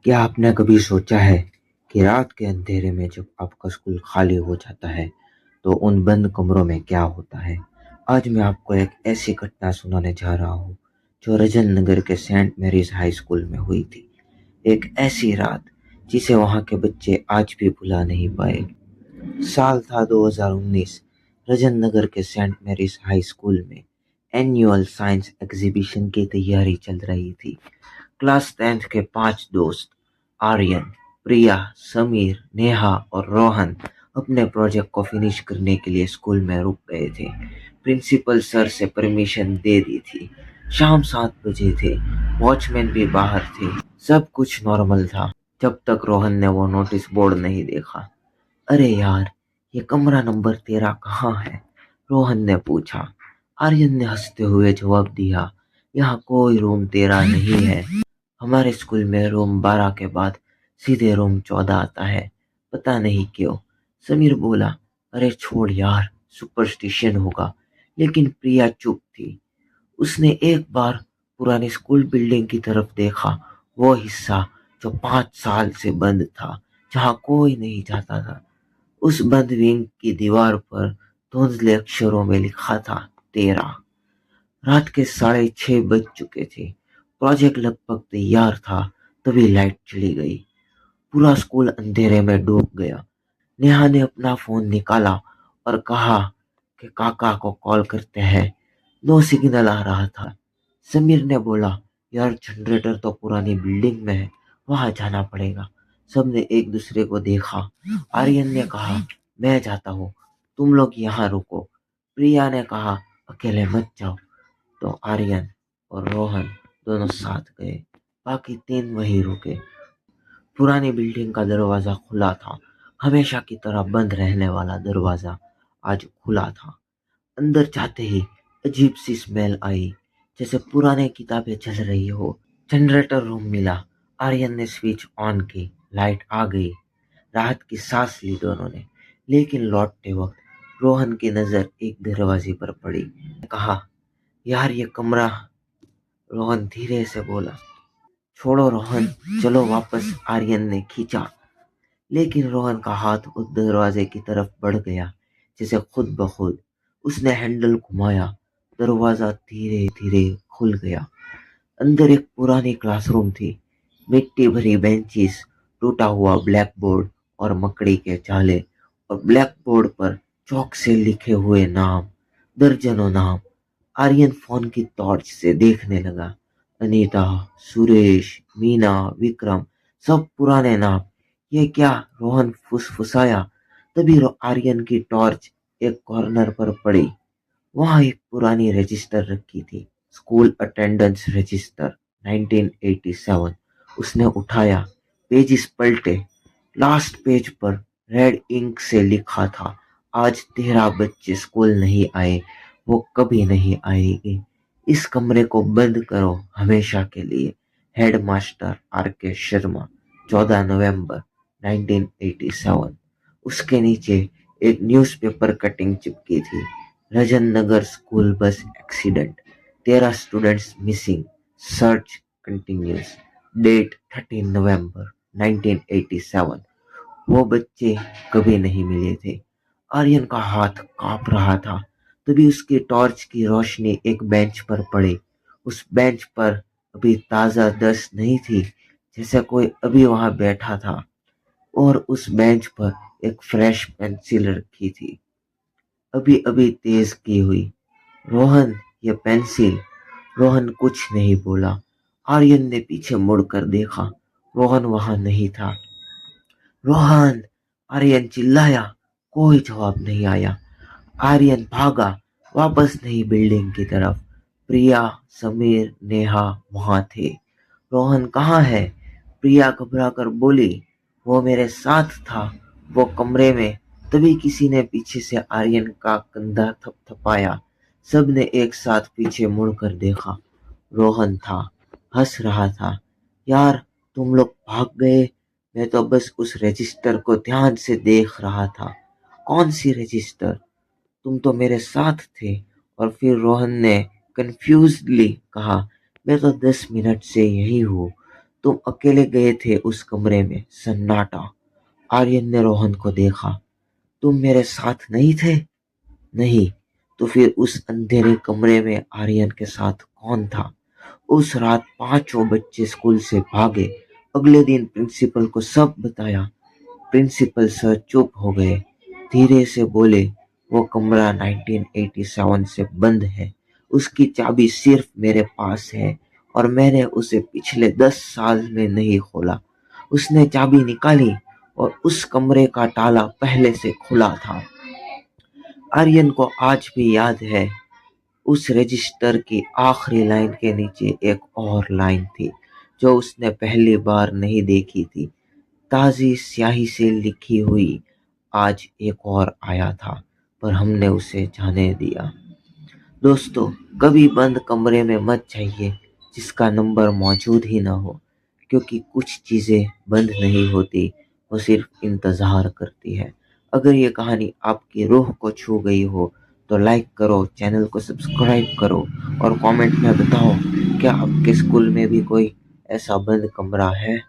क्या आपने कभी सोचा है कि रात के अंधेरे में जब आपका स्कूल खाली हो जाता है तो उन बंद कमरों में क्या होता है? आज मैं आपको एक ऐसी घटना सुनाने जा रहा हूँ जो रजन नगर के सेंट मैरीज हाई स्कूल में हुई थी। एक ऐसी रात जिसे वहाँ के बच्चे आज भी भुला नहीं पाए। साल था 2019। रजन नगर के सेंट मैरीज हाई स्कूल में एनुअल साइंस एग्जीबिशन की तैयारी चल रही थी। क्लास 10th के 5 दोस्त आर्यन, प्रिया, समीर, नेहा और रोहन अपने प्रोजेक्ट को फिनिश करने के लिए स्कूल में रुक गए थे। प्रिंसिपल सर से परमिशन दे दी थी। शाम 7 बजे थे। वॉचमैन भी बाहर थे। सब कुछ नॉर्मल था जब तक रोहन ने वो नोटिस बोर्ड नहीं देखा। अरे यार, ये कमरा नंबर 13 कहाँ है? रोहन ने पूछा। आर्यन ने हंसते हुए जवाब दिया, यहाँ कोई रूम 13 नहीं है। हमारे स्कूल में रूम 12 के बाद सीधे रूम 14 आता है। पता नहीं क्यों। समीर बोला, अरे छोड़ यार, सुपरस्टिशन होगा। लेकिन प्रिया चुप थी। उसने एक बार पुरानी स्कूल बिल्डिंग की तरफ देखा, वो हिस्सा जो 5 साल से बंद था, जहाँ कोई नहीं जाता था। उस बंद विंग की दीवार पर धुंधले अक्षरों में लिखा था 13। रात के 6:30 बज चुके थे। प्रोजेक्ट लगभग तैयार था तभी लाइट चली गई। पूरा स्कूल अंधेरे में डूब गया। नेहा ने अपना फोन निकाला और कहा कि काका को कॉल करते हैं। नो सिग्नल आ रहा था। समीर ने बोला, यार जनरेटर तो पुरानी बिल्डिंग में है, वहां जाना पड़ेगा। सबने एक दूसरे को देखा। आर्यन ने कहा, मैं जाता हूँ, तुम लोग यहाँ रुको। प्रिया ने कहा, अकेले मत जाओ। तो आर्यन और रोहन दोनों साथ गए। बाकी 3 वहीं रुके। पुरानी बिल्डिंग का दरवाजा खुला था। हमेशा की तरह बंद रहने वाला दरवाजा आज खुला था। अंदर जाते ही अजीब सी स्मेल आई, जैसे पुराने किताबें चल रही हो। जनरेटर रूम मिला। आर्यन ने स्विच ऑन की, लाइट आ गई। राहत की सांस ली दोनों ने। लेकिन लौटते वक्त रोहन की नजर एक दरवाजे पर पड़ी। कहा, यार ये कमरा। रोहन धीरे से बोला, छोड़ो रोहन, चलो वापस। आर्यन ने खींचा, लेकिन रोहन का हाथ उस दरवाजे की तरफ बढ़ गया जैसे खुद ब खुद। उसने हैंडल घुमाया। दरवाजा धीरे धीरे खुल गया। अंदर एक पुरानी क्लासरूम थी। मिट्टी भरी बेंचेस, टूटा हुआ ब्लैक बोर्ड और मकड़ी के जाले, और ब्लैक बोर्ड पर चौक से लिखे हुए नाम, दर्जनों नाम। आर्यन फोन की टॉर्च से देखने लगा। अनीता, सुरेश, मीना, विक्रम, सब पुराने नाम। ये क्या? रोहन फुसफुसाया। तभी आर्यन की टॉर्च एक कॉर्नर पर पड़ी। वहां एक पुरानी रजिस्टर रखी थी। School attendance register 1987। उसने उठाया। पेजेस पलटे। लास्ट पेज पर रेड इंक से लिखा था, आज 13 बच्चे स्कूल नहीं आए, वो कभी नहीं आएंगे। इस कमरे को बंद करो हमेशा के लिए। Headmaster R.K. शर्मा, 14 नवंबर 1987। उसके नीचे एक न्यूज़पेपर कटिंग चिपकी थी। Rajan Nagar school bus accident, 13 students missing, search continues. Date 13 November 1987। वो बच्चे कभी नहीं मिले थे। आर्यन का हाथ कांप रहा था। तभी उसकी टॉर्च की रोशनी एक बेंच पर पड़ी। उस बेंच पर अभी ताजा डस्ट नहीं थी, जैसे कोई अभी वहां बैठा था। और उस बेंच पर एक फ्रेश पेंसिल रखी थी, अभी अभी तेज की हुई। रोहन, ये पेंसिल। रोहन कुछ नहीं बोला। आर्यन ने पीछे मुड़कर देखा। रोहन वहां नहीं था। रोहन! आर्यन चिल्लाया। कोई जवाब नहीं आया। आर्यन भागा, वापस नई बिल्डिंग की तरफ। प्रिया, समीर, नेहा वहां थे। रोहन कहाँ है? प्रिया घबरा कर बोली, वो मेरे साथ था, वो कमरे में। तभी किसी ने पीछे से आर्यन का कंधा थपथपाया। सबने एक साथ पीछे मुड़कर देखा। रोहन था, हंस रहा था। यार, तुम लोग भाग गए। मैं तो बस उस रजिस्टर को ध्यान से देख रहा था। कौन सी रजिस्टर? तुम तो मेरे साथ थे। और फिर रोहन ने कंफ्यूज्डली कहा, मैं तो 10 मिनट से यही हूँ। तुम अकेले गए थे उस कमरे में, सन्नाटा। आर्यन ने रोहन को देखा। तुम मेरे साथ नहीं थे? नहीं। तो फिर उस अंधेरे कमरे में आर्यन के साथ कौन था? उस रात पांचों बच्चे स्कूल से भागे। अगले दिन प्रिंसिपल को सब बताया। प्रिंसिपल सर चुप हो गए, धीरे से बोले, वो कमरा 1987 से बंद है। उसकी चाबी सिर्फ मेरे पास है और मैंने उसे पिछले 10 साल में नहीं खोला। उसने चाबी निकाली और उस कमरे का ताला पहले से खुला था। आर्यन को आज भी याद है, उस रजिस्टर की आखिरी लाइन के नीचे एक और लाइन थी जो उसने पहली बार नहीं देखी थी। ताज़ी स्याही से लिखी हुई, आज एक और आया था पर हमने उसे जाने दिया। दोस्तों, कभी बंद कमरे में मत जाइए जिसका नंबर मौजूद ही ना हो, क्योंकि कुछ चीज़ें बंद नहीं होती, वो सिर्फ इंतज़ार करती है। अगर ये कहानी आपकी रूह को छू गई हो तो लाइक करो, चैनल को सब्सक्राइब करो और कमेंट में बताओ, क्या आपके स्कूल में भी कोई ऐसा बंद कमरा है?